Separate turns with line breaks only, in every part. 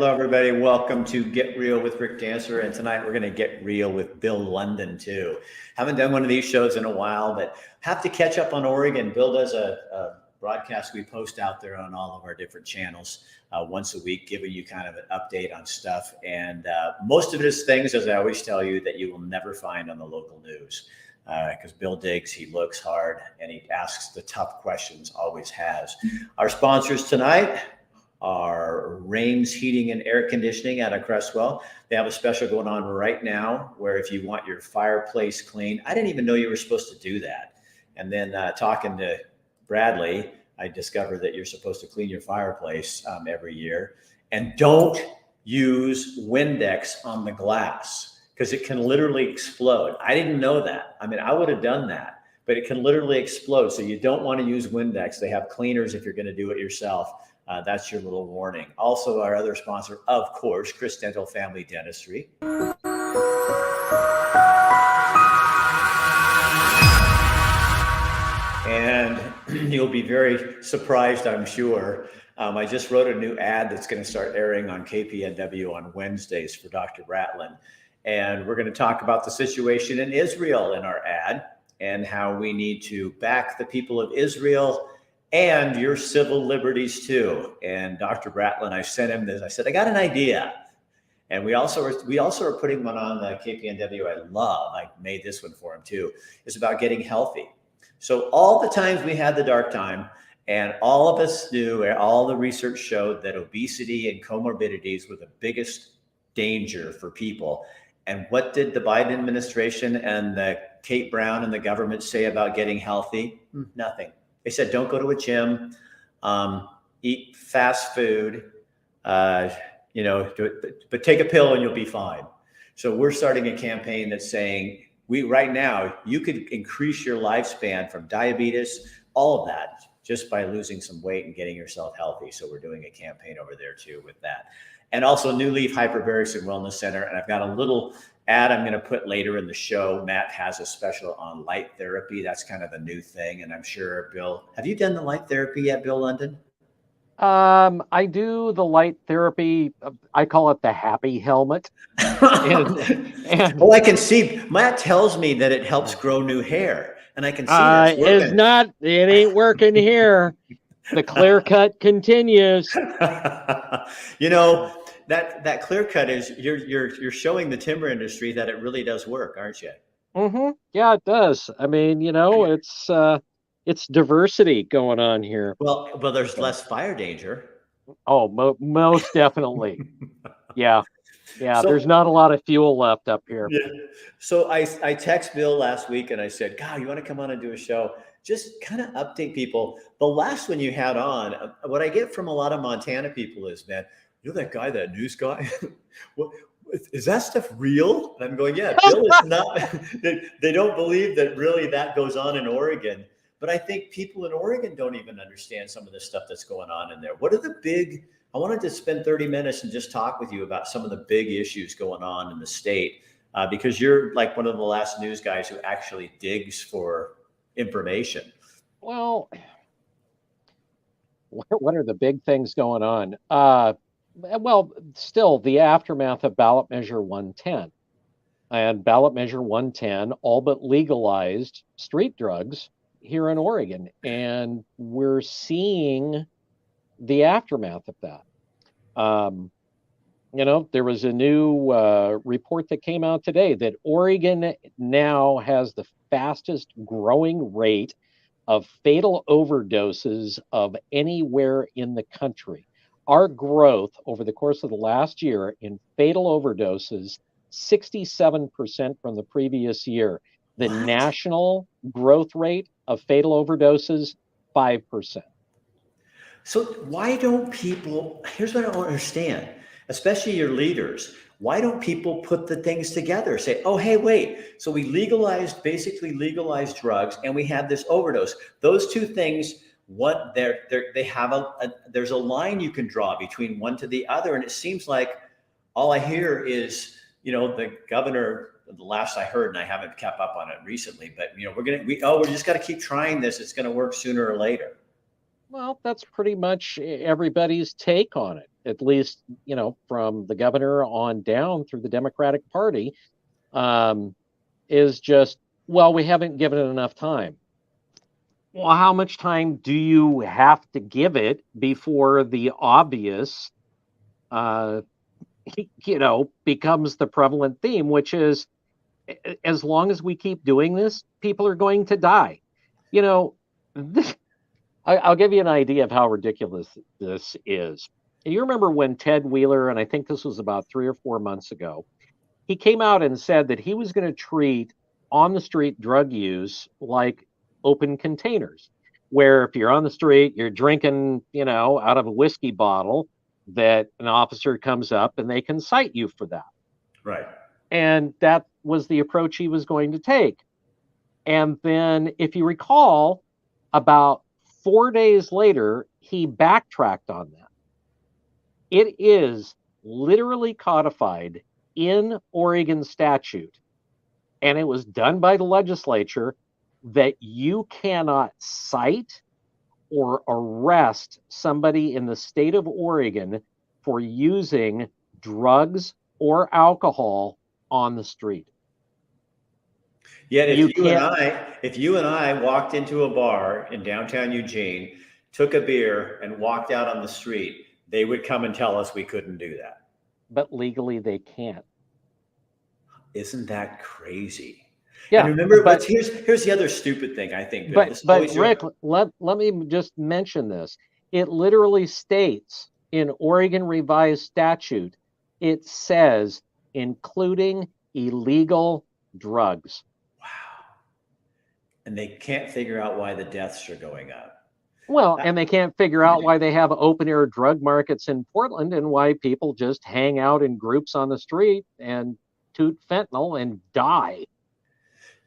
Hello, everybody. Welcome to Get Real with Rick Dancer. And tonight we're going to get real with Bill Lundun, too. Haven't done one of these shows in a while, but have to catch up on Oregon. Bill does a broadcast we post out there on all of our different channels once a week, giving you kind of an update on stuff. And most of it is things, as I always tell you, that you will never find on the local news. Because Bill digs, he looks hard, and he asks the tough questions, always has. Our sponsors tonight are Rains Heating and Air Conditioning out of Crestwell. They have a special going on right now where if you want your fireplace clean, I didn't even know you were supposed to do that. And then talking to Bradley, I discovered that you're supposed to clean your fireplace every year. And don't use Windex on the glass because it can literally explode. I didn't know that. I mean, I would have done that, but it can literally explode. So you don't want to use Windex. They have cleaners if you're going to do it yourself. That's your little warning. Also, our other sponsor, of course, Chris Dental Family Dentistry. And you'll be very surprised, I'm sure. I just wrote a new ad that's going to start airing on KPNW on Wednesdays for Dr. Ratlin. And we're going to talk about the situation in Israel in our ad and how we need to back the people of Israel and your civil liberties too. And Dr. Ratlin, I sent him this. I said, I got an idea. And we also are putting one on the KPNW I love. I made this one for him too. It's about getting healthy. So all the times we had the dark time, and all of us knew, all the research showed that obesity and comorbidities were the biggest danger for people. And what did the Biden administration and the Kate Brown and the government say about getting healthy? Nothing. They said, don't go to a gym, eat fast food, but take a pill and you'll be fine. So we're starting a campaign that's saying, right now, you could increase your lifespan from diabetes, all of that, just by losing some weight and getting yourself healthy. So we're doing a campaign over there too with that. And also New Leaf Hyperbarics and Wellness Center. And I've got a little ad I'm going to put later in the show. Matt has a special on light therapy. That's kind of the new thing. And I'm sure, Bill, have you done the light therapy yet, Bill Lundun?
I do the light therapy. I call it the happy helmet.
I can see. Matt tells me that it helps grow new hair. And I can see that's working.
It ain't working here. The clear cut continues.
That clear cut is you're showing the timber industry that it really does work, aren't you?
Mm-hmm. Yeah, it does. I mean, it's diversity going on here.
Well, there's less fire danger.
Oh, most definitely. Yeah. So, there's not a lot of fuel left up here.
Yeah. So I text Bill last week and I said, God, you want to come on and do a show? Just kind of update people. The last one you had on, what I get from a lot of Montana people is, man, you're that guy, that news guy. Is that stuff real? And I'm going, yeah, Bill is not. They don't believe that really that goes on in Oregon. But I think people in Oregon don't even understand some of the stuff that's going on in there. What are the big, I wanted to spend 30 minutes and just talk with you about some of the big issues going on in the state, because you're like one of the last news guys who actually digs for information.
Well, what are the big things going on? Still the aftermath of ballot measure 110. And ballot measure 110 all but legalized street drugs here in Oregon. And we're seeing the aftermath of that. There was a new report that came out today that Oregon now has the fastest growing rate of fatal overdoses of anywhere in the country. Our growth over the course of the last year in fatal overdoses, 67% from the previous year. The national growth rate of fatal overdoses, 5%.
So why don't people, here's what I don't understand, especially your leaders, why don't people put the things together? Say, oh, hey, wait, so we basically legalized drugs and we have this overdose. Those two things, there's a line you can draw between one to the other. And it seems like all I hear is, the governor, the last I heard, and I haven't kept up on it recently, but we just got to keep trying this. It's going to work sooner or later.
Well, that's pretty much everybody's take on it, at least, from the governor on down through the Democratic Party, um, is just, well, we haven't given it enough time. Well, how much time do you have to give it before the obvious, uh, becomes the prevalent theme, which is as long as we keep doing this, people are going to die. You know, I'll give you an idea of how ridiculous this is. You remember when Ted Wheeler, and I think this was about 3 or 4 months ago, he came out and said that he was going to treat on the street drug use like open containers, where if you're on the street, you're drinking, out of a whiskey bottle, that an officer comes up and they can cite you for that.
Right.
And that was the approach he was going to take. And then, if you recall, about 4 days later, he backtracked on that. It is literally codified in Oregon statute, and it was done by the legislature, that you cannot cite or arrest somebody in the state of Oregon for using drugs or alcohol on the street.
Yet
You can't.
if you and I walked into a bar in downtown Eugene, took a beer and walked out on the street, they would come and tell us we couldn't do that.
But legally they can't.
Isn't that crazy? And
Yeah,
remember,
but
here's the other stupid thing, I think, Bill.
but
This is
but
always your,
Rick, let me just mention this. It literally states in Oregon Revised Statute, it says including illegal drugs.
wow. And they can't figure out why the deaths are going up.
Well, and they can't figure out why they have open air drug markets in Portland and why people just hang out in groups on the street and toot fentanyl and die.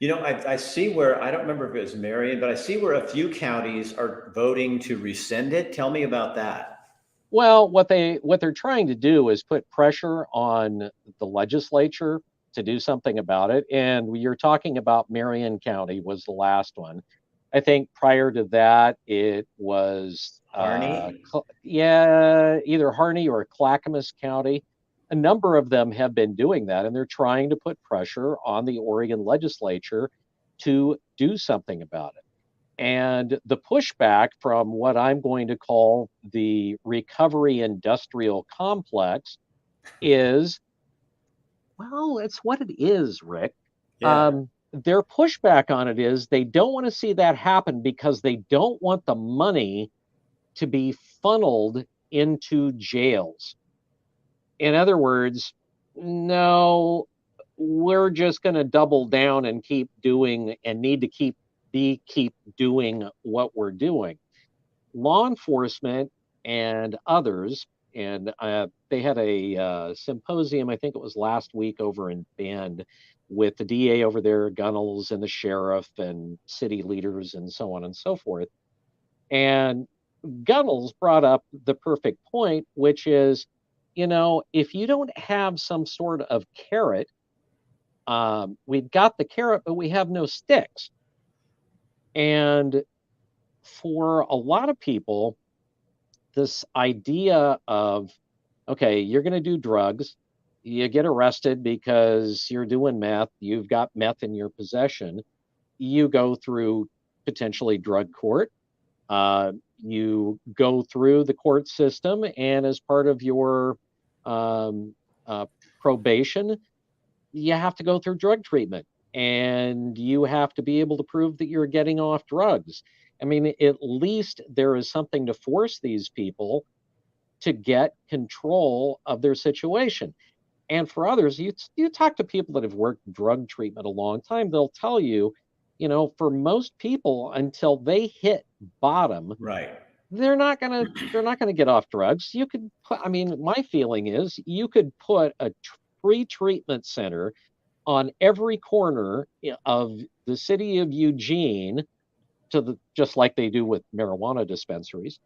I see where, I don't remember if it was Marion, but I see where a few counties are voting to rescind it. Tell me about that.
Well, what they're trying to do is put pressure on the legislature to do something about it. And you're talking about Marion County was the last one. I think prior to that, it was
Harney?
either Harney or Clackamas County. A number of them have been doing that, and they're trying to put pressure on the Oregon legislature to do something about it. And the pushback from what I'm going to call the recovery industrial complex is, well, it's what it is, Rick.
Yeah.
Their pushback on it is they don't want to see that happen because they don't want the money to be funneled into jails. In other words, no, we're just going to double down and keep doing and need to keep doing what we're doing. Law enforcement and others, and they had a symposium, I think it was last week over in Bend, with the DA over there, Gunnels, and the sheriff and city leaders and so on and so forth. And Gunnels brought up the perfect point, which is, if you don't have some sort of carrot, we've got the carrot, but we have no sticks. And for a lot of people, this idea of, okay, you're going to do drugs, you get arrested because you're doing meth, you've got meth in your possession, you go through potentially drug court, you go through the court system, and as part of your probation, you have to go through drug treatment, and you have to be able to prove that you're getting off drugs. I mean, at least there is something to force these people to get control of their situation. And for others, you talk to people that have worked drug treatment a long time, they'll tell you, for most people, until they hit bottom,
Right.
they're not gonna get off drugs. You could put, I mean, my feeling is you could put a free treatment center on every corner of the city of Eugene, just like they do with marijuana dispensaries.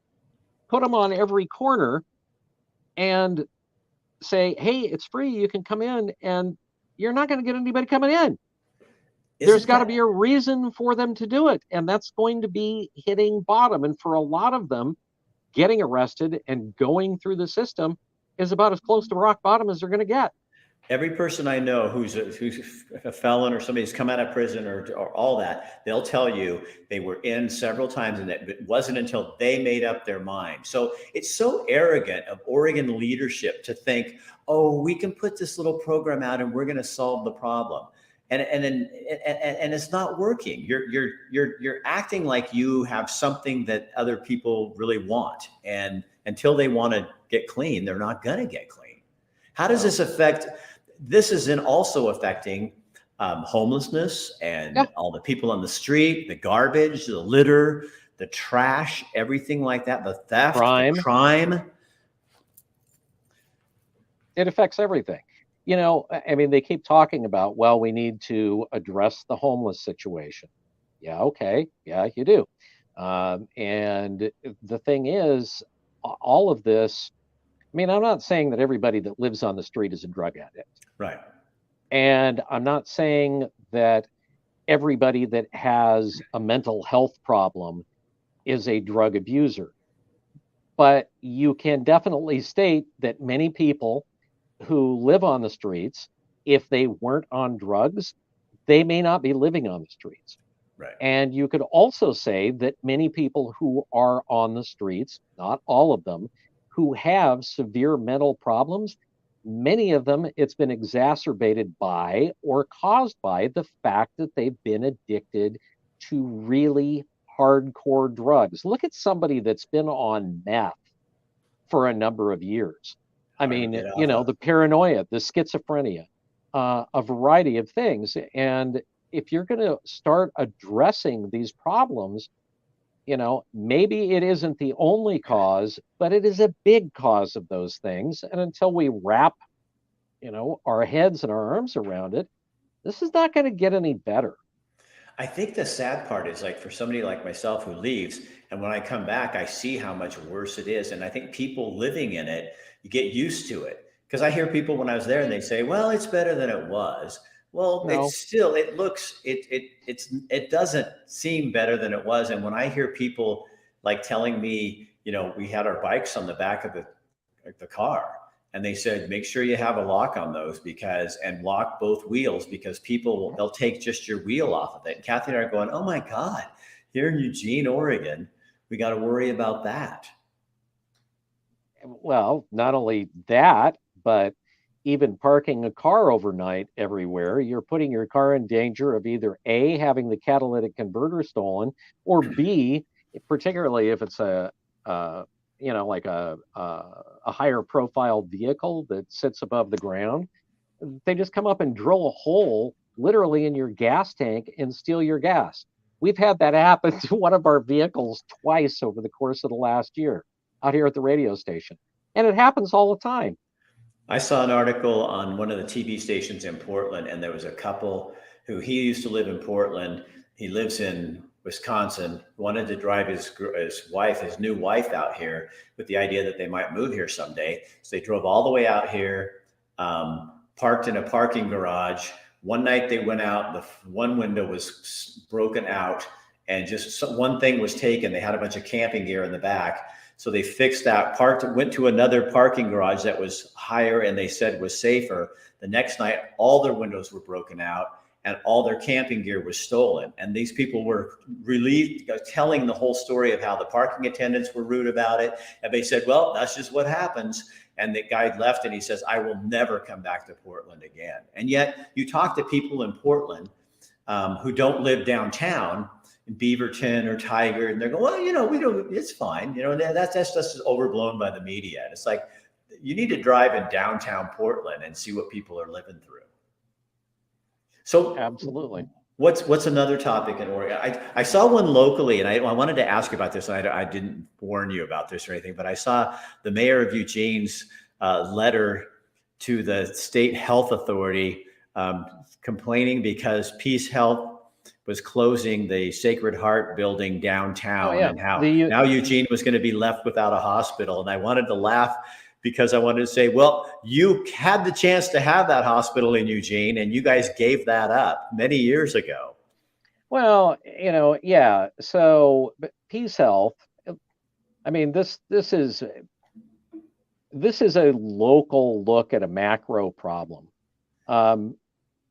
Put them on every corner and say, hey, it's free, you can come in, and you're not going to get anybody coming in. There's got to be a reason for them to do it. And that's going to be hitting bottom. And for a lot of them, getting arrested and going through the system is about as close to rock bottom as they're going to get.
Every person I know who's a felon or somebody who's come out of prison or all that, they'll tell you they were in several times and it wasn't until they made up their mind. So it's so arrogant of Oregon leadership to think, oh, we can put this little program out and we're going to solve the problem. And it's not working. You're acting like you have something that other people really want. And until they want to get clean, they're not going to get clean. How does this affect? This is also affecting homelessness and all the people on the street, the garbage, the litter, the trash, everything like that, the theft, the crime.
It affects everything. You know, I mean, they keep talking about, well, we need to address the homeless situation. Yeah, okay. Yeah, you do. And the thing is, all of this, I mean, I'm not saying that everybody that lives on the street is a drug addict.
Right.
And I'm not saying that everybody that has a mental health problem is a drug abuser. But you can definitely state that many people who live on the streets, if they weren't on drugs, they may not be living on the streets.
Right.
And you could also say that many people who are on the streets, not all of them, who have severe mental problems, many of them, it's been exacerbated by or caused by the fact that they've been addicted to really hardcore drugs. Look at somebody that's been on meth for a number of years. I mean, you know, the paranoia, the schizophrenia, a variety of things. And if you're going to start addressing these problems, you know, maybe it isn't the only cause, but it is a big cause of those things. And until we wrap, you know, our heads and our arms around it, this is not going to get any better.
I think the sad part is, like, for somebody like myself who leaves, and when I come back, I see how much worse it is. And I think people living in it, you get used to it. Because I hear people when I was there and they say, well, it's better than it was. Well,
No.
it's still, it doesn't seem better than it was. And when I hear people like telling me, you know, we had our bikes on the back of the car, and they said, make sure you have a lock on those and lock both wheels, because they'll take just your wheel off of it. And Kathy and I are going, oh my God, here in Eugene, Oregon, we got to worry about that.
Well, not only that, but even parking a car overnight everywhere, you're putting your car in danger of either A, having the catalytic converter stolen, or B, particularly if it's a higher profile vehicle that sits above the ground, they just come up and drill a hole literally in your gas tank and steal your gas. We've had that happen to one of our vehicles twice over the course of the last year out here at the radio station. And it happens all the time.
I saw an article on one of the TV stations in Portland, and there was a couple he used to live in Portland. He lives in Wisconsin, wanted to drive his new wife out here with the idea that they might move here someday. So they drove all the way out here, parked in a parking garage. One night they went out, the one window was broken out, and just one thing was taken. They had a bunch of camping gear in the back. So they fixed that, went to another parking garage that was higher and they said was safer. The next night, all their windows were broken out and all their camping gear was stolen. And these people were relieved, telling the whole story of how the parking attendants were rude about it. And they said, well, that's just what happens. And the guy left and he says, I will never come back to Portland again. And yet you talk to people in Portland who don't live downtown, in Beaverton or Tiger, and they're going, well, you know, it's fine. You know, that's just overblown by the media. And it's like, you need to drive in downtown Portland and see what people are living through. So
absolutely.
What's another topic in Oregon? I saw one locally, and I wanted to ask you about this. And I didn't warn you about this or anything, but I saw the mayor of Eugene's letter to the state health authority complaining because Peace Health was closing the Sacred Heart building downtown, and how now Eugene was going to be left without a hospital. And I wanted to laugh because I wanted to say, well, you had the chance to have that hospital in Eugene, and you guys gave that up many years ago.
Well, yeah. So, but Peace Health. I mean, this is a local look at a macro problem. Um,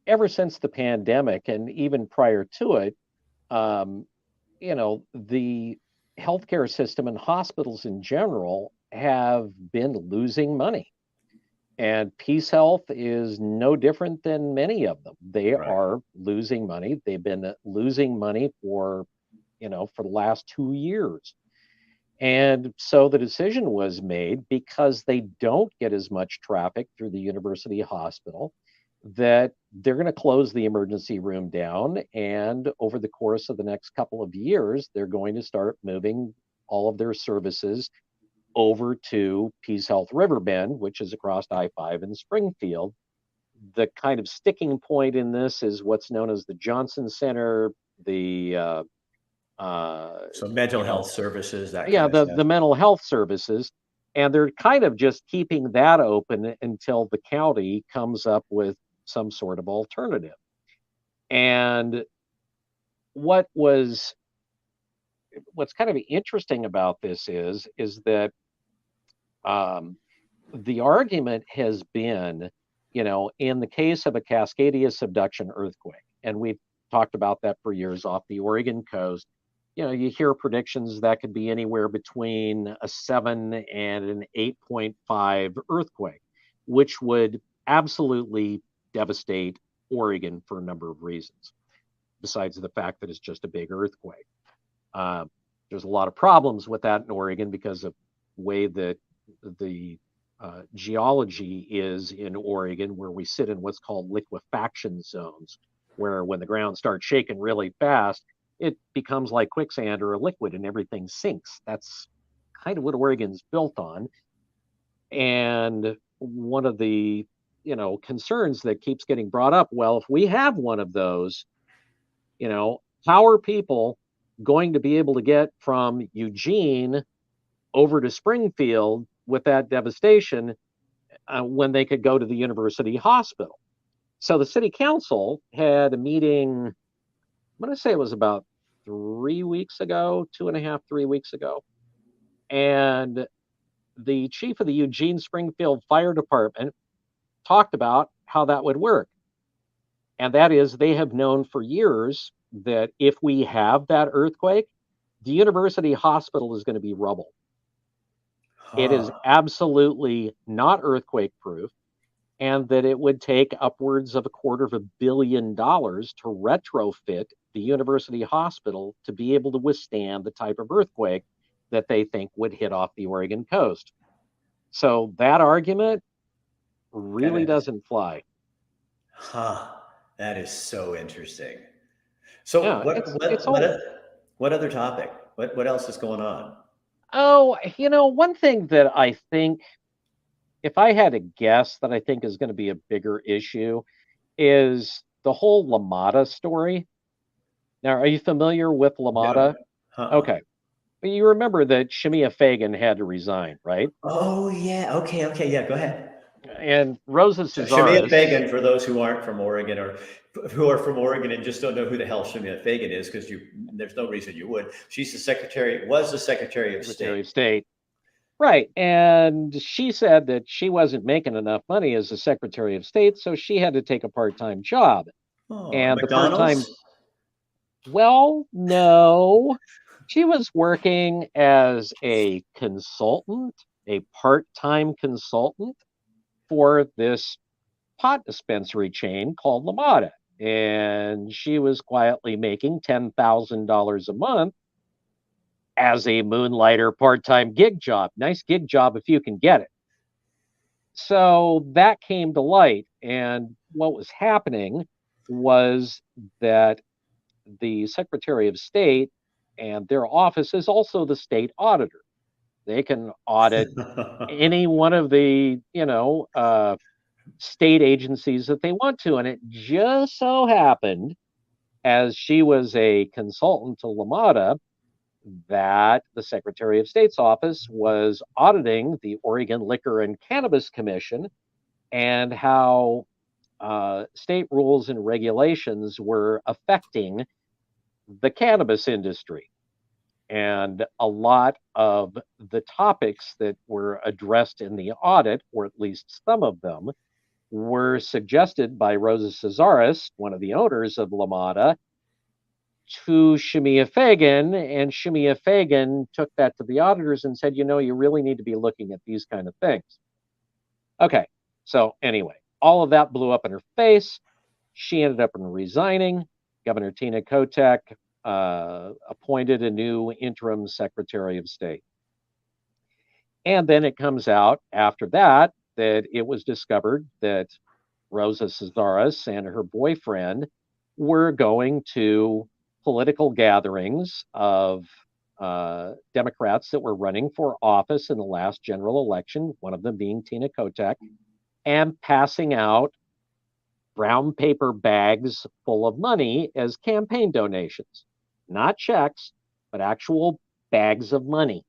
Ever since the pandemic, and even prior to it, um, the healthcare system and hospitals in general have been losing money. And Peace Health is no different than many of them. They
Right.
are losing money. They've been losing money for the last 2 years. And so the decision was made, because they don't get as much traffic through the university hospital, that they're going to close the emergency room down. And over the course of the next couple of years, they're going to start moving all of their services over to Peace Health Riverbend, which is across I-5 in Springfield. The kind of sticking point in this is what's known as the Johnson Center, the
So mental
you know,
health services, that
yeah,
kind of
the
stuff.
mental health services, and they're kind of just keeping that open until the county comes up with some sort of alternative. And what was what's kind of interesting about this is that um, the argument has been, in the case of a Cascadia subduction earthquake, and we've talked about that for years off the Oregon coast. You hear predictions that could be anywhere between a 7 and an 8.5 earthquake, which would absolutely devastate Oregon for a number of reasons, besides the fact that it's just a big earthquake. Uh, there's a lot of problems with that in Oregon because of the way that the geology is in Oregon, where we sit in what's called liquefaction zones, where when the ground starts shaking really fast, it becomes like quicksand or a liquid and everything sinks. That's kind of what Oregon's built on. And one of the concerns that keeps getting brought up, well, if we have one of those, how are people going to be able to get from Eugene over to Springfield with that devastation when they could go to the university hospital? So the city council had a meeting, I'm going to say it was about 3 weeks ago, 2.5, 3 weeks ago. And the chief of the Eugene Springfield Fire Department talked about how that would work. And that is, they have known for years that if we have that earthquake, the university hospital is going to be rubble. It is
Huh.
absolutely not earthquake proof, and that it would take upwards of $250 to retrofit the university hospital to be able to withstand the type of earthquake that they think would hit off the Oregon coast. So that argument
That
really
is,
doesn't fly.
huh. That is so interesting. So
Yeah, it's old.
what other topic? What else is going on?
Oh, one thing that I think, if I had to guess, that I think is going to be a bigger issue is the whole Lamada story. Now, are you familiar with Lamada?
No. Uh-uh.
Okay. You remember that Shemia Fagan had to resign, right?
Oh yeah. Okay. Okay. Yeah. Go ahead.
And Rosa
Shemia
Cesaris,
Fagan, for those who aren't from Oregon or who are from Oregon and just don't know who the hell Shemia Fagan is, because there's no reason you would. She's was the Secretary of
Secretary
State.
of State, right? And she said that she wasn't making enough money as the Secretary of State, so she had to take a part-time job.
Oh, at
And the part-time,
McDonald's?
well, no, she was working as a consultant, a part-time consultant for this pot dispensary chain called Lamada. And she was quietly making $10,000 a month as a moonlighter part time gig job. Nice gig job if you can get it. So that came to light. And what was happening was that the Secretary of State and their office is also the state auditor. They can audit any one of the, state agencies that they want to. And it just so happened, as she was a consultant to Lamada, that the Secretary of State's office was auditing the Oregon Liquor and Cannabis Commission and how state rules and regulations were affecting the cannabis industry. And a lot of the topics that were addressed in the audit, or at least some of them, were suggested by Rosa Cesaris, one of the owners of LaMotta, to Shemia Fagan, and Shemia Fagan took that to the auditors and said, you really need to be looking at these kind of things. Okay, so anyway, all of that blew up in her face. She ended up resigning. Governor Tina Kotek appointed a new interim Secretary of State. And then it comes out after that it was discovered that Rosa Cesaris and her boyfriend were going to political gatherings of Democrats that were running for office in the last general election, one of them being Tina Kotek, and passing out brown paper bags full of money as campaign donations. Not checks, but actual bags of money.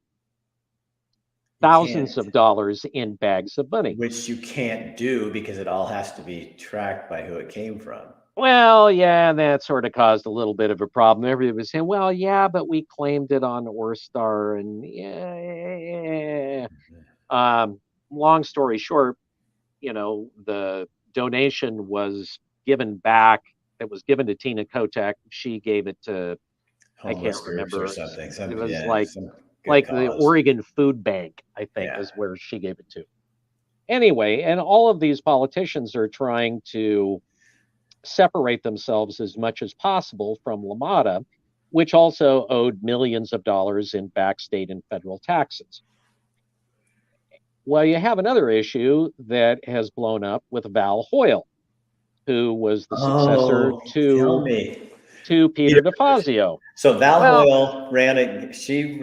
Thousands of dollars in bags of money.
Which you can't do because it all has to be tracked by who it came from.
Well, yeah, and that sort of caused a little bit of a problem. Everybody was saying, well, yeah, but we claimed it on Orstar, and yeah. Long story short, the donation was given back. It was given to Tina Kotek. She gave it to, I can't remember.
Or something.
It was like the Oregon Food Bank, I think, is where she gave it to. Anyway, and all of these politicians are trying to separate themselves as much as possible from LaMotta, which also owed millions of dollars in back state and federal taxes. Well, you have another issue that has blown up with Val Hoyle, who was the successor to Peter DeFazio.
So Val Hoyle did she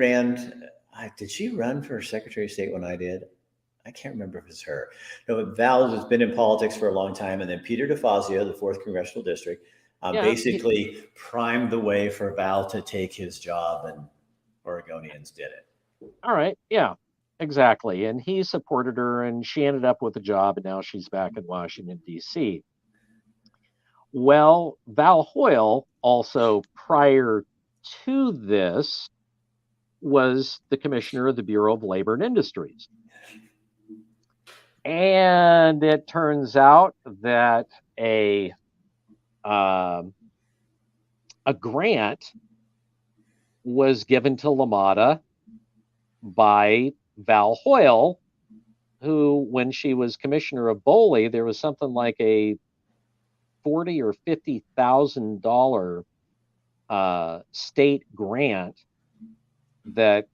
run for Secretary of State when I did? I can't remember if it was her. No, but Val has been in politics for a long time. And then Peter DeFazio, the 4th Congressional District, basically primed the way for Val to take his job, and Oregonians did it.
All right. Yeah, exactly. And he supported her, and she ended up with a job, and now she's back in Washington, D.C. Well, Val Hoyle, also prior to this, was the commissioner of the Bureau of Labor and Industries. And it turns out that a grant was given to LaMotta by Val Hoyle, who, when she was commissioner of BOLI, there was something like a $40,000 or $50,000 state grant that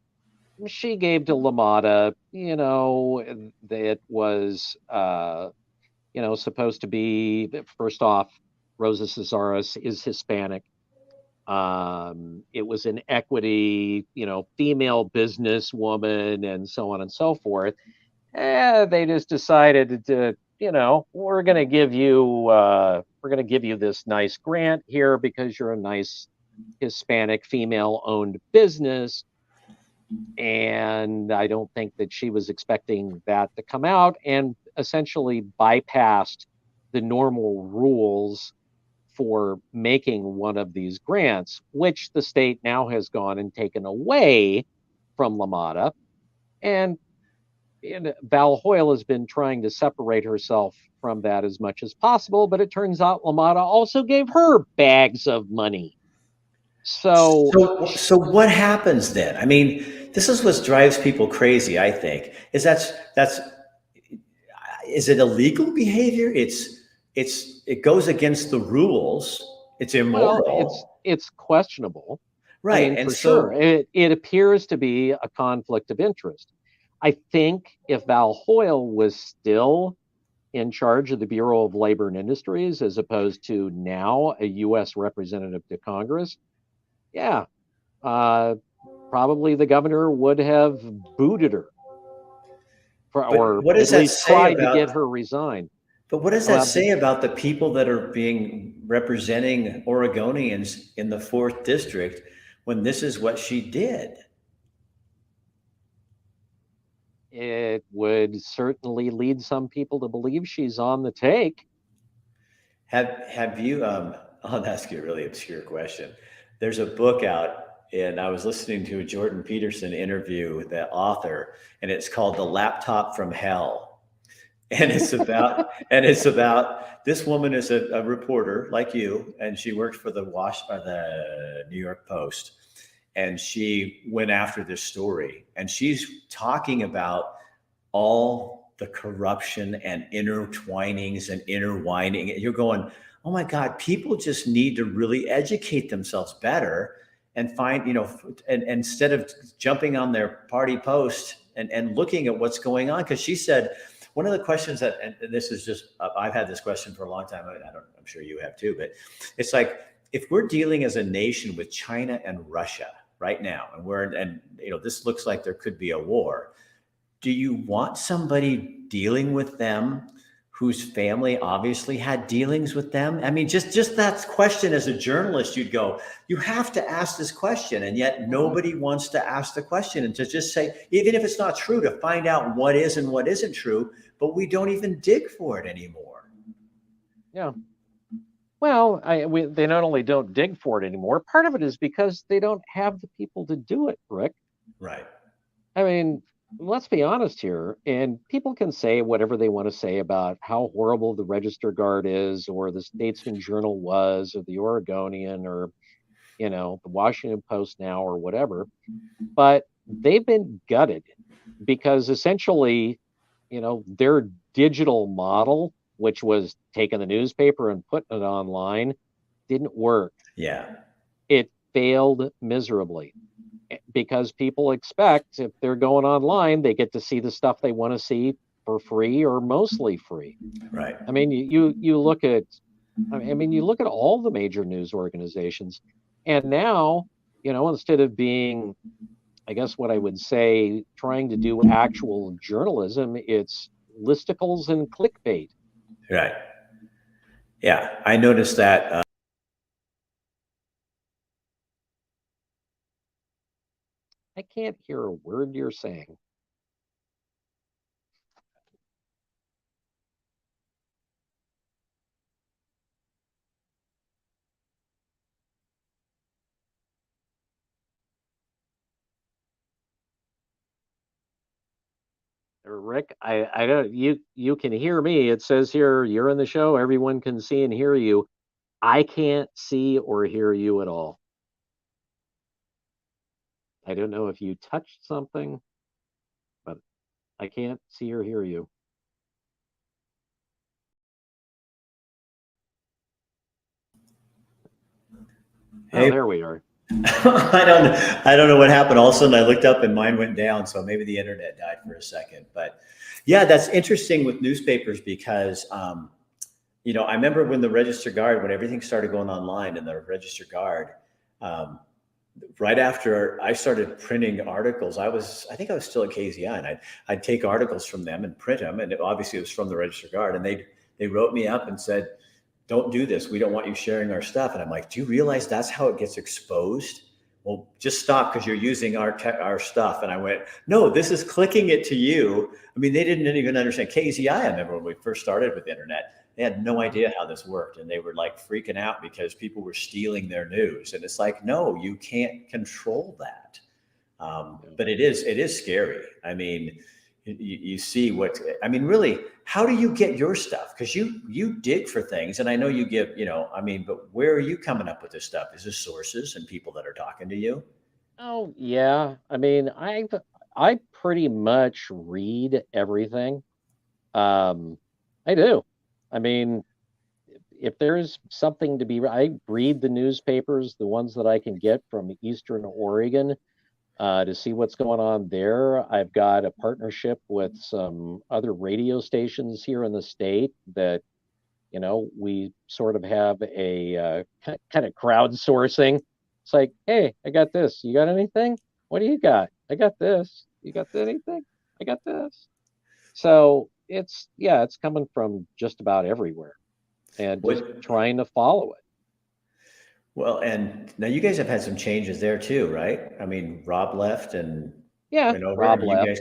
she gave to LaMotta. That was supposed to be, first off, Rosa Cesaris is Hispanic. It was an equity, female businesswoman, and so on and so forth. They just decided to, we're going to give you this nice grant here because you're a nice Hispanic female-owned business. And I don't think that she was expecting that to come out, and essentially bypassed the normal rules for making one of these grants, which the state now has gone and taken away from LaMotta. And Val Hoyle has been trying to separate herself from that as much as possible, but it turns out LaMotta also gave her bags of money. So
what happens then? I mean, this is what drives people crazy, I think, is is it illegal behavior? It goes against the rules. It's immoral.
Well, it's questionable.
Right.
I mean, and sure. It appears to be a conflict of interest. I think if Val Hoyle was still in charge of the Bureau of Labor and Industries, as opposed to now a U.S. representative to Congress, probably the governor would have booted her, or at least tried to get her resigned.
But what does that say about the people that are representing Oregonians in the 4th District when this is what she did?
It would certainly lead some people to believe she's on the take.
Have you? I'll ask you a really obscure question. There's a book out, and I was listening to a Jordan Peterson interview, the author, and it's called "The Laptop from Hell." And it's about this woman is a reporter like you, and she worked for the New York Post, and she went after this story, and she's talking about all the corruption and intertwinings and intertwining. You're going, oh my God, people just need to really educate themselves better and find, and instead of jumping on their party post and looking at what's going on. Because she said, one of the questions that, and this is just, I've had this question for a long time. I'm sure you have too, but it's like, if we're dealing as a nation with China and Russia right now, and this looks like there could be a war, do you want somebody dealing with them whose family obviously had dealings with them? I mean, just that question as a journalist, you'd go, you have to ask this question. And yet nobody wants to ask the question and to just say, even if it's not true, to find out what is and what isn't true, but we don't even dig for it anymore.
Yeah. Well, they not only don't dig for it anymore, part of it is because they don't have the people to do it, Rick.
Right.
I mean, let's be honest here, and people can say whatever they want to say about how horrible the Register Guard is, or the Statesman Journal was, or the Oregonian, or the Washington Post now, or whatever. But they've been gutted because essentially, their digital model, which was taking the newspaper and putting it online, didn't work.
Yeah.
It failed miserably because people expect if they're going online, they get to see the stuff they want to see for free or mostly free.
Right.
I mean, you look at, you look at all the major news organizations, and now, instead of being, I guess what I would say, trying to do actual journalism, it's listicles and clickbait.
Right. Yeah, I noticed that.
I can't hear a word you're saying. Rick, I don't, you can hear me. It says here you're in the show. Everyone can see and hear you. I can't see or hear you at all. I don't know if you touched something, but I can't see or hear you.
Hey,
Oh, there we are.
I don't know what happened. All of a sudden, I looked up and mine went down. So maybe the internet died for a second. But yeah, that's interesting with newspapers because, I remember when the Register Guard, when everything started going online in the Register Guard, um, right after I started printing articles, I think I was still at KZI, and I'd take articles from them and print them. And obviously it was from the Register Guard, and they wrote me up and said, don't do this. We don't want you sharing our stuff. And I'm like, do you realize that's how it gets exposed? Well, just stop because you're using our stuff. And I went, no, this is clicking it to you. I mean, they didn't even understand KZI. I remember when we first started with the internet, they had no idea how this worked. And they were like freaking out because people were stealing their news. And it's like, no, you can't control that. But it is scary. I mean, you see what, I mean, really, how do you get your stuff? Because you dig for things, and I know you give, but where are you coming up with this stuff? Is this sources and people that are talking to you?
Oh, yeah. I mean, I pretty much read everything. I do. I mean, if there's something to be, I read the newspapers, the ones that I can get from Eastern Oregon, to see what's going on there. I've got a partnership with some other radio stations here in the state that, we sort of have a kind of crowdsourcing. It's like, hey, I got this. You got anything? What do you got? I got this. You got anything? I got this. So it's coming from just about everywhere and just
What
trying to follow it.
Well, and now you guys have had some changes there too, right? I mean, Rob left and
Yeah,
went over,
Rob
and
left.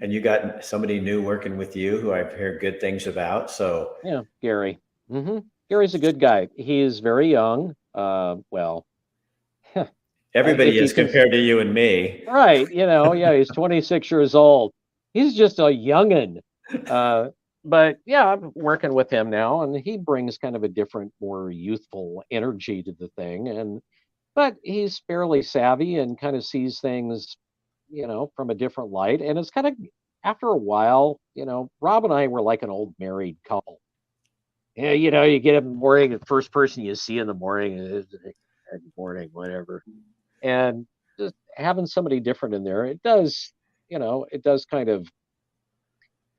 and you got somebody new working with you who I've heard good things about. So
Yeah, Gary. Gary's a good guy. He's very young. Well,
everybody
if you
is
can,
compared to you and me.
right, yeah, he's 26 years old. He's just a youngin. Uh, but yeah, I'm working with him now, and he brings kind of a different, more youthful energy to the thing. But he's fairly savvy and kind of sees things, from a different light. And it's kind of after a while, Rob and I were like an old married couple. Yeah, you get up in the morning, the first person you see in the morning is good morning, whatever. And just having somebody different in there, it does kind of,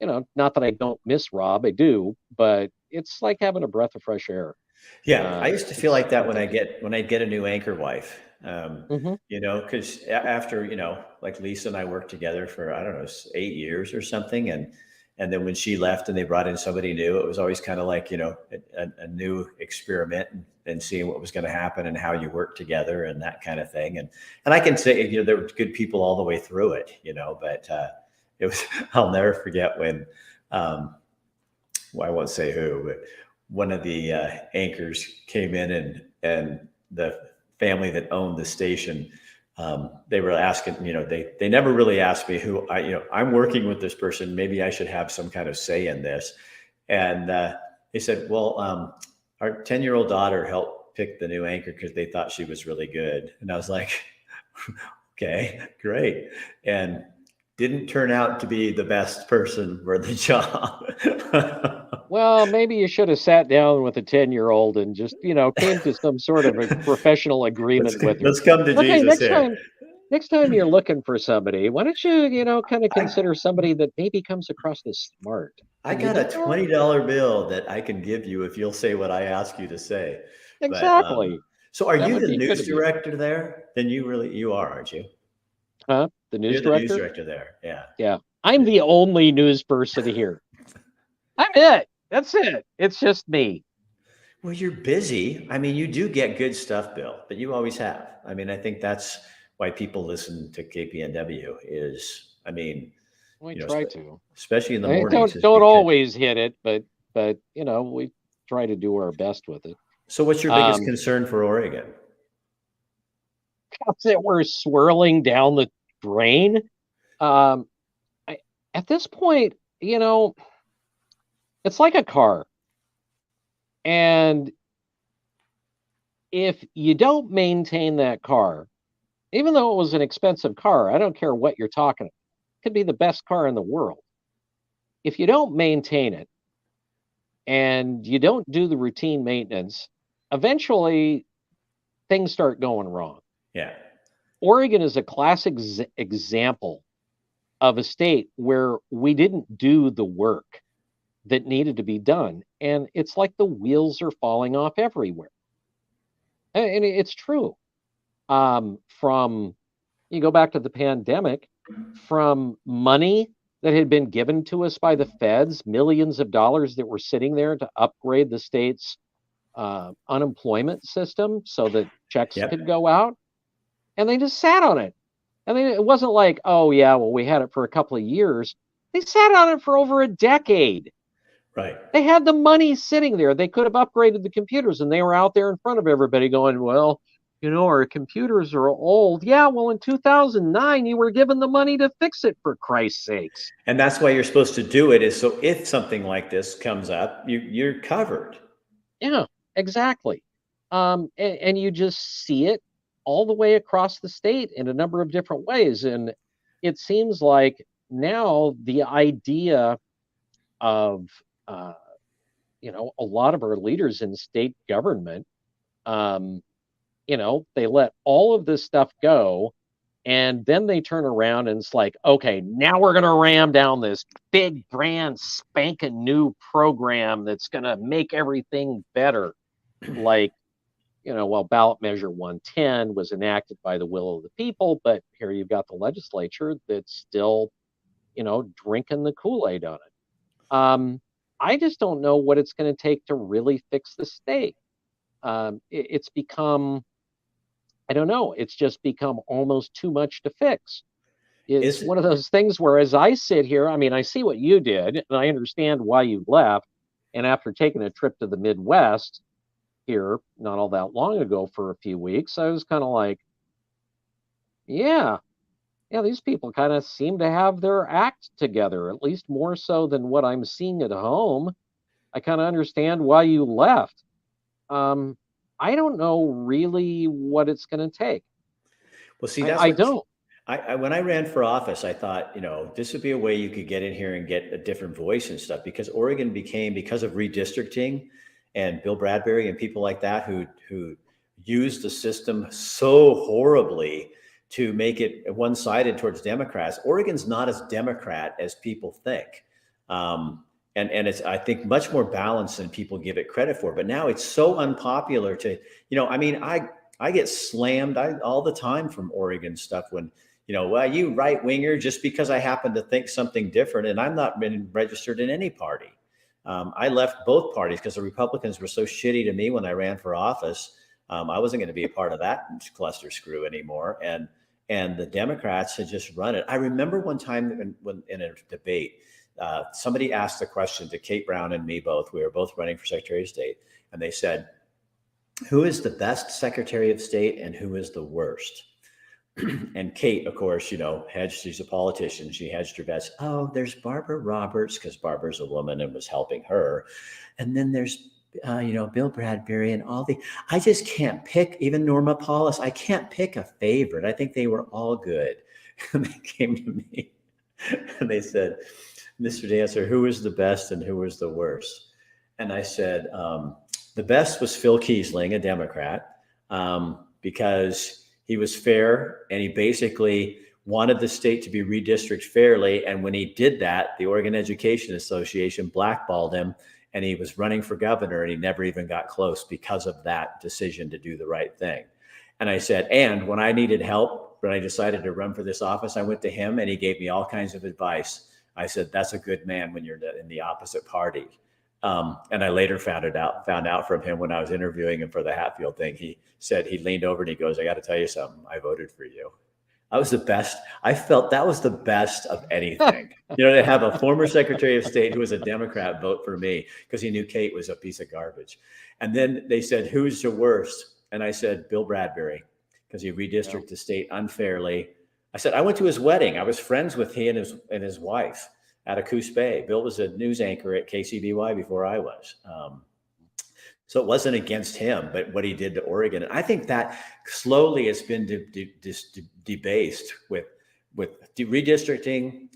not that I don't miss Rob, I do, but it's like having a breath of fresh air.
Yeah, I used to feel
It's
like that
different.
when I get a new anchor wife.
Hmm.
Because after like Lisa and I worked together for I don't know 8 years or something, and then when she left and they brought in somebody new, it was always kind of like a new experiment and seeing what was going to happen and how you work together and that kind of thing. And I can say there were good people all the way through it, but it was I'll never forget when. Well, I won't say who, but one of the anchors came in and the family that owned the station, they were asking, they never really asked me who I'm working with this person. Maybe I should have some kind of say in this. And they said, well, our 10-year-old daughter helped pick the new anchor because they thought she was really good. And I was like, okay, great. And didn't turn out to be the best person for the job.
Well, maybe you should have sat down with a 10-year-old and just, came to some sort of a professional agreement with her.
Let's come to
Okay,
Jesus here.
next time you're looking for somebody, why don't you, kind of
I
consider somebody that maybe comes across as smart?
I
Can you
got
do
a
that?
$20 bill that I can give you if you'll say what I ask you to say. But
Exactly.
so are
That
you
would
the
be good
news
of you.
director there? Then you are, aren't you?
Huh? The news
You're the news
director?
director there. Yeah.
Yeah. I'm the only news person here. I'm it. That's it. It's just me.
Well, you're busy. I mean, you do get good stuff, Bill, but you always have. I mean, I think that's why people listen to KPNW is, I mean,
We
you know,
try to.
especially in the
I mean,
mornings
don't
is
don't
because.
always hit it, but we try to do our best with it.
So what's your biggest
Um,
concern for Oregon?
that we're swirling down the drain. Um, I, at this point, it's like a car, and if you don't maintain that car, even though it was an expensive car, I don't care what you're talking. It could be the best car in the world. If you don't maintain it and you don't do the routine maintenance, eventually things start going wrong.
Yeah.
Oregon is a classic example of a state where we didn't do the work that needed to be done. And it's like the wheels are falling off everywhere. And it's true. From you go back to the pandemic, from money that had been given to us by the feds, millions of dollars that were sitting there to upgrade the state's unemployment system so that checks could
Yep.
go out, and they just sat on it. I mean, it wasn't like, oh yeah, well we had it for a couple of years. They sat on it for over a decade.
Right.
They had the money sitting there. They could have upgraded the computers, and they were out there in front of everybody going, well, our computers are old. Yeah, well, in 2009, you were given the money to fix it, for Christ's sakes.
And that's why you're supposed to do it is so if something like this comes up, you're covered.
Yeah, exactly. And you just see it all the way across the state in a number of different ways. And it seems like now the idea of, uh, a lot of our leaders in state government, um, they let all of this stuff go. And then they turn around and it's like, okay, now we're going to ram down this big, brand, spanking new program that's going to make everything better. Like, well, ballot measure 110 was enacted by the will of the people, but here you've got the legislature that's still, drinking the Kool-Aid on it. I just don't know what it's going to take to really fix the state. it's become, I don't know, it's just become almost too much to fix. It's
Is
one of those things where, as I sit here, I mean, I see what you did and I understand why you left. And after taking a trip to the Midwest here not all that long ago for a few weeks, I was kind of like, yeah, yeah, these people kind of seem to have their act together, at least more so than what I'm seeing at home. I kind of understand why you left. Um, I don't know really what it's going to take.
well, see, that's
I
what
don't.
when I ran for office, I thought, this would be a way you could get in here and get a different voice and stuff, because Oregon became, because of redistricting and Bill Bradbury and people like that who used the system so horribly to make it one-sided towards Democrats. Oregon's not as Democrat as people think. And it's, I think, much more balanced than people give it credit for. But now it's so unpopular to, I mean, I get slammed all the time from Oregon stuff when, well, you right winger, just because I happen to think something different, and I'm not been registered in any party. I left both parties because the Republicans were so shitty to me when I ran for office. I wasn't going to be a part of that cluster screw anymore. And the Democrats had just run it. I remember one time when in a debate, somebody asked the question to Kate Brown and me both. We were both running for Secretary of State, and they said, "Who is the best Secretary of State and who is the worst?" And Kate, of course, hedged. She's a politician. She hedged her bets. Oh, there's Barbara Roberts, because Barbara's a woman and was helping her. And then there's, Bill Bradbury and I just can't pick, even Norma Paulus. I can't pick a favorite. I think they were all good. And they came to me and they said, "Mr. Dancer, who was the best and who was the worst?" And I said, the best was Phil Kiesling, a Democrat, because he was fair and he basically wanted the state to be redistricted fairly. And when he did that, the Oregon Education Association blackballed him, and he was running for governor and he never even got close because of that decision to do the right thing. And I said, and when I needed help, when I decided to run for this office, I went to him and he gave me all kinds of advice. I said, that's a good man when you're in the opposite party. And I later found out from him when I was interviewing him for the Hatfield thing. He said, he leaned over and he goes, "I got to tell you something. I voted for you." I was the best. I felt that was the best of anything. To have a former Secretary of State who was a Democrat vote for me because he knew Kate was a piece of garbage. And then they said, "Who's the worst?" And I said, Bill Bradbury, because he redistricted the state unfairly. I said, I went to his wedding. I was friends with he and his wife out of Coos Bay. Bill was a news anchor at KCBY before I was. So it wasn't against him, but what he did to Oregon. And I think that slowly has been debased with redistricting,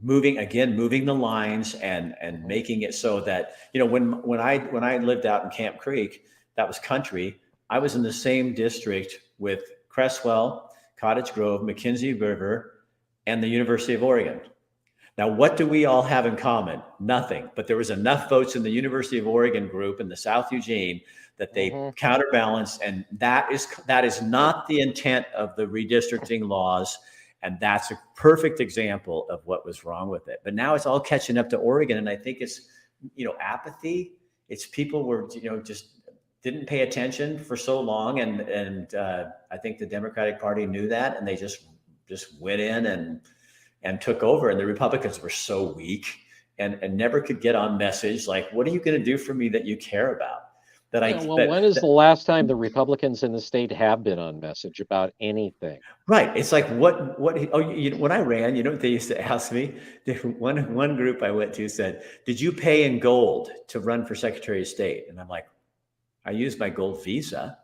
moving the lines and making it so that, when I lived out in Camp Creek, that was country. I was in the same district with Cresswell, Cottage Grove, McKenzie River, and the University of Oregon. Now, what do we all have in common? Nothing. But there was enough votes in the University of Oregon group in the South Eugene that they counterbalanced, and that is not the intent of the redistricting laws. And that's a perfect example of what was wrong with it. But now it's all catching up to Oregon, and I think it's apathy. It's people were just didn't pay attention for so long, and I think the Democratic Party knew that, and they just went in and took over. And the Republicans were so weak and never could get on message. Like, what are you going to do for me that you care about?
When is the last time the Republicans in the state have been on message about anything?
Right. It's like, when I ran, what they used to ask me? One group I went to said, "Did you pay in gold to run for Secretary of State?" And I'm like, I used my gold visa.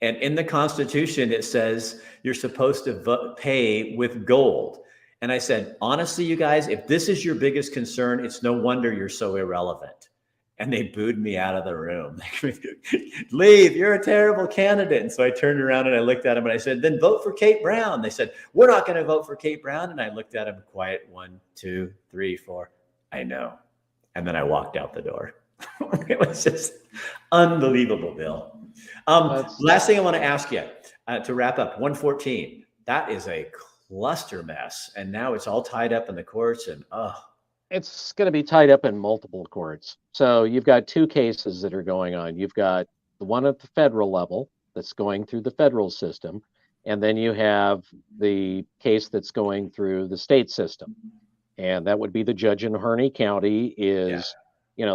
And in the Constitution, it says you're supposed to pay with gold. And I said, honestly, you guys, if this is your biggest concern, it's no wonder you're so irrelevant. And they booed me out of the room. Leave, you're a terrible candidate. And so I turned around and I looked at them and I said, then vote for Kate Brown. They said, we're not going to vote for Kate Brown. And I looked at them quiet, 1, 2, 3, 4. I know. And then I walked out the door. It was just unbelievable, Bill. Last thing I want to ask you to wrap up, 114. That is a cluster mess, and now it's all tied up in the courts. And
It's going to be tied up in multiple courts. So you've got two cases that are going on. You've got the one at the federal level that's going through the federal system, and then you have the case that's going through the state system. And that would be the judge in Harney County
Yeah.
is,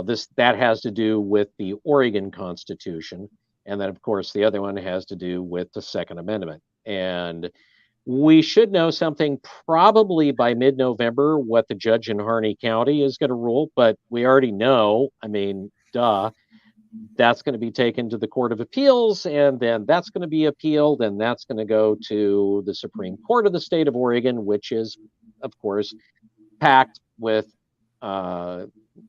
this that has to do with the Oregon Constitution. And then, of course, the other one has to do with the Second Amendment. And we should know something probably by mid-November what the judge in Harney County is going to rule, but we already know, I mean, duh, that's going to be taken to the Court of Appeals, and then that's going to be appealed, and that's going to go to the Supreme Court of the state of Oregon, which is, of course, packed with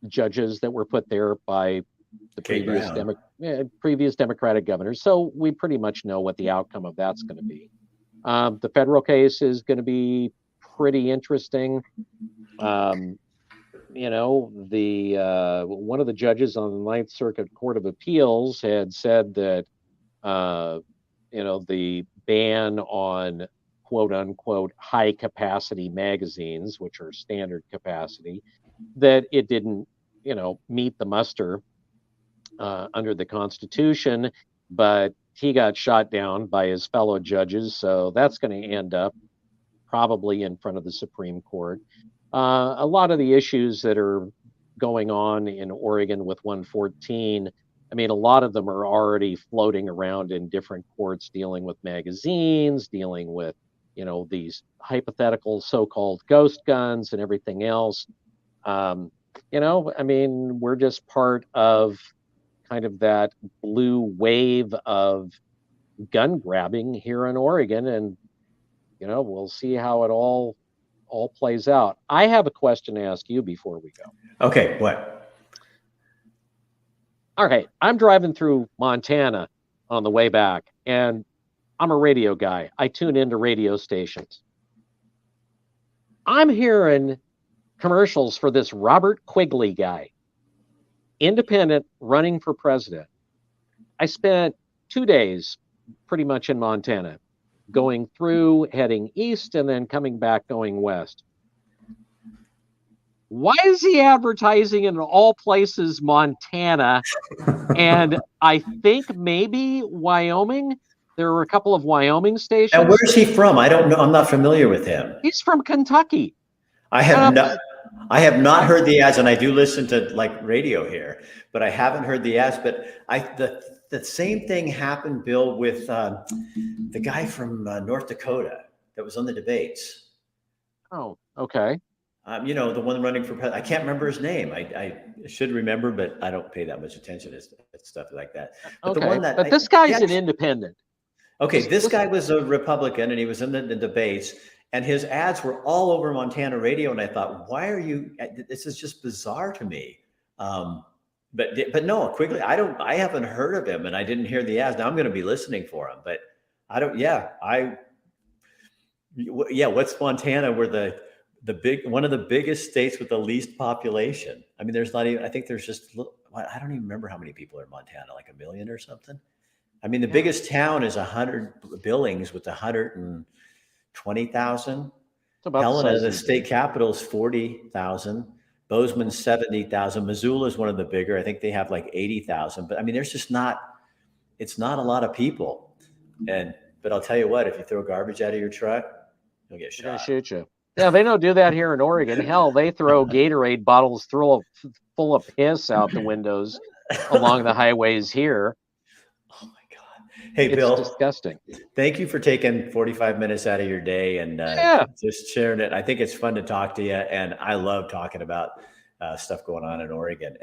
judges that were put there by the previous Democratic governors. So we pretty much know what the outcome of that's going to be. The federal case is going to be pretty interesting. The one of the judges on the Ninth Circuit Court of Appeals had said that the ban on quote unquote high capacity magazines, which are standard capacity, that it didn't meet the muster under the Constitution, but he got shot down by his fellow judges, so that's going to end up probably in front of the Supreme Court. A lot of the issues that are going on in Oregon with 114, I mean, a lot of them are already floating around in different courts dealing with magazines, dealing with, these hypothetical so-called ghost guns and everything else. I mean, we're just part of kind of that blue wave of gun grabbing here in Oregon, and we'll see how it all plays out. I have a question to ask you before we go.
Okay, what?
All right, I'm driving through Montana on the way back, and I'm a radio guy. I tune into radio stations. I'm hearing commercials for this Robert Quigley guy, independent, running for president. I spent 2 days pretty much in Montana, going through, heading east, and then coming back, going west. Why is he advertising in all places Montana? And I think maybe Wyoming. There were a couple of Wyoming stations.
And where is he from? I don't know. I'm not familiar with him.
He's from Kentucky.
I have not heard the ads, and I do listen to radio here, but I haven't heard the ads. But the same thing happened, Bill, with the guy from North Dakota that was on the debates.
Oh, okay.
The one running for president. I can't remember his name. I should remember, but I don't pay that much attention to stuff like that. But
okay. This guy's an independent.
Okay, this guy was a Republican, and he was in the debates, and his ads were all over Montana radio. And I thought, why are you? This is just bizarre to me. But no, Quigley, I haven't heard of him, and I didn't hear the ads. Now I'm going to be listening for him, but I don't. What's Montana? Where one of the biggest states with the least population. I mean, there's not even. I think there's just. I don't even remember how many people are in Montana, like 1 million or something. I mean, the biggest town is 100 Billings with 120,000. Helena, the state capital, is 40,000. Bozeman's 70,000. Missoula is one of the bigger. I think they have like 80,000. But I mean, there's just not. It's not a lot of people. But I'll tell you what: if you throw garbage out of your truck, you'll get shot.
They're gonna shoot you. Yeah, they don't do that here in Oregon. Hell, they throw Gatorade bottles full of piss out the windows along the highways here.
Oh my God! Hey, Bill,
it's disgusting.
Thank you for taking 45 minutes out of your day and just sharing it. I think it's fun to talk to you, and I love talking about stuff going on in Oregon.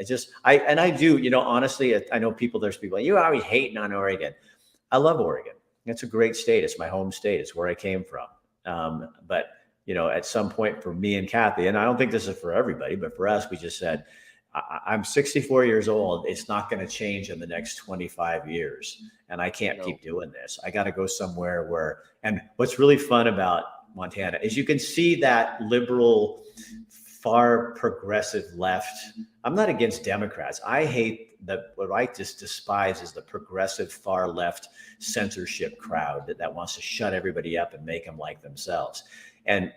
I do. Honestly, I know there's people you always hating on Oregon. I love Oregon. It's a great state. It's my home state. It's where I came from. But at some point for me and Kathy, and I don't think this is for everybody, but for us, we just said, I'm 64 years old. It's not going to change in the next 25 years. And I can't keep doing this. I got to go somewhere and what's really fun about Montana is you can see that liberal, far progressive left. I'm not against Democrats. I hate what I just despise is the progressive far left censorship crowd that wants to shut everybody up and make them like themselves. And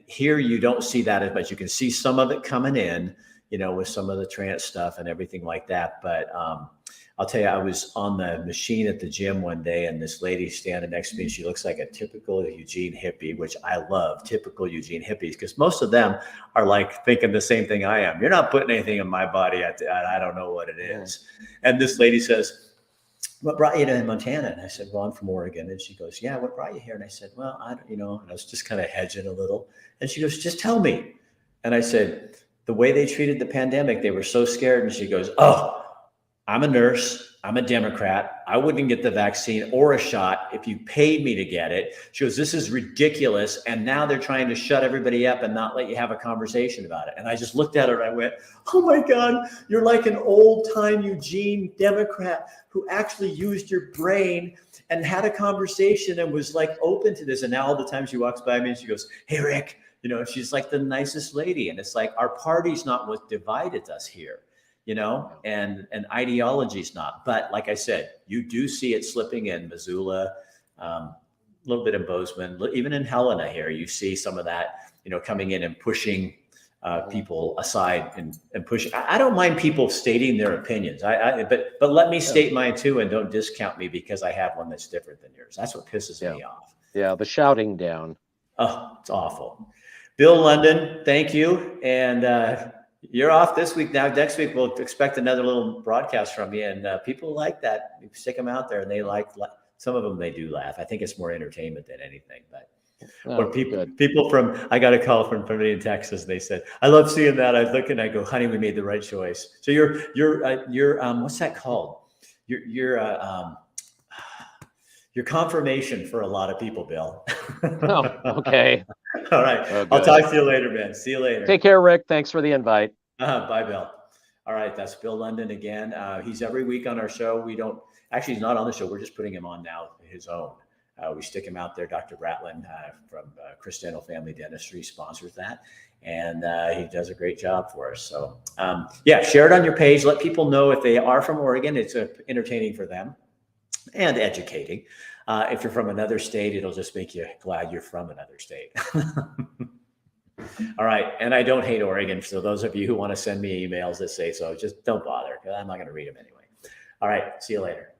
here you don't see that as much. You can see some of it coming in, with some of the trans stuff and everything like that. But I'll tell you, I was on the machine at the gym one day, and this lady standing next to me, she looks like a typical Eugene hippie, which I love, typical Eugene hippies, because most of them are like thinking the same thing I am. You're not putting anything in my body. I don't know what it is. And this lady says, what brought you to Montana? And I said, well, I'm from Oregon. And she goes, yeah, what brought you here? And I said, well, I don't, and I was just kind of hedging a little. And she goes, just tell me. And I said, the way they treated the pandemic, they were so scared. And she goes, oh, I'm a nurse. I'm a Democrat. I wouldn't get the vaccine or a shot if you paid me to get it. She goes, this is ridiculous. And now they're trying to shut everybody up and not let you have a conversation about it. And I just looked at her and I went, oh my God, you're like an old time Eugene Democrat who actually used your brain and had a conversation and was like open to this. And now all the time she walks by me and she goes, hey, Rick, she's like the nicest lady. And it's like, our party's not what divided us here. And ideology's not. But like I said, you do see it slipping in Missoula, a little bit in Bozeman, even in Helena here, you see some of that, coming in and pushing people aside and push. I don't mind people stating their opinions. But let me state mine too, and don't discount me because I have one that's different than yours. That's what pisses me off.
Yeah, the shouting down.
Oh, it's awful. Bill Lundun, thank you. And you're off this week now. Next week, we'll expect another little broadcast from you. And people like that. You stick them out there, and they like some of them. They do laugh. I think it's more entertainment than anything. But or people from, I got a call from somebody in Texas. They said, I love seeing that. I look and I go, honey, we made the right choice. So you're what's that called? You're confirmation for a lot of people, Bill.
Oh, okay.
All right.
Oh,
I'll talk to you later, man. See you later.
Take care, Rick. Thanks for the invite.
Bye, Bill. All right. That's Bill Lundun again. He's every week on our show. He's not on the show. We're just putting him on now, his own. We stick him out there. Dr. Ratlin from Christendal Family Dentistry sponsors that. And he does a great job for us. So share it on your page. Let people know if they are from Oregon. It's entertaining for them and educating. If you're from another state, it'll just make you glad you're from another state. All right. And I don't hate Oregon. So those of you who want to send me emails that say so, just don't bother, because I'm not going to read them anyway. All right. See you later.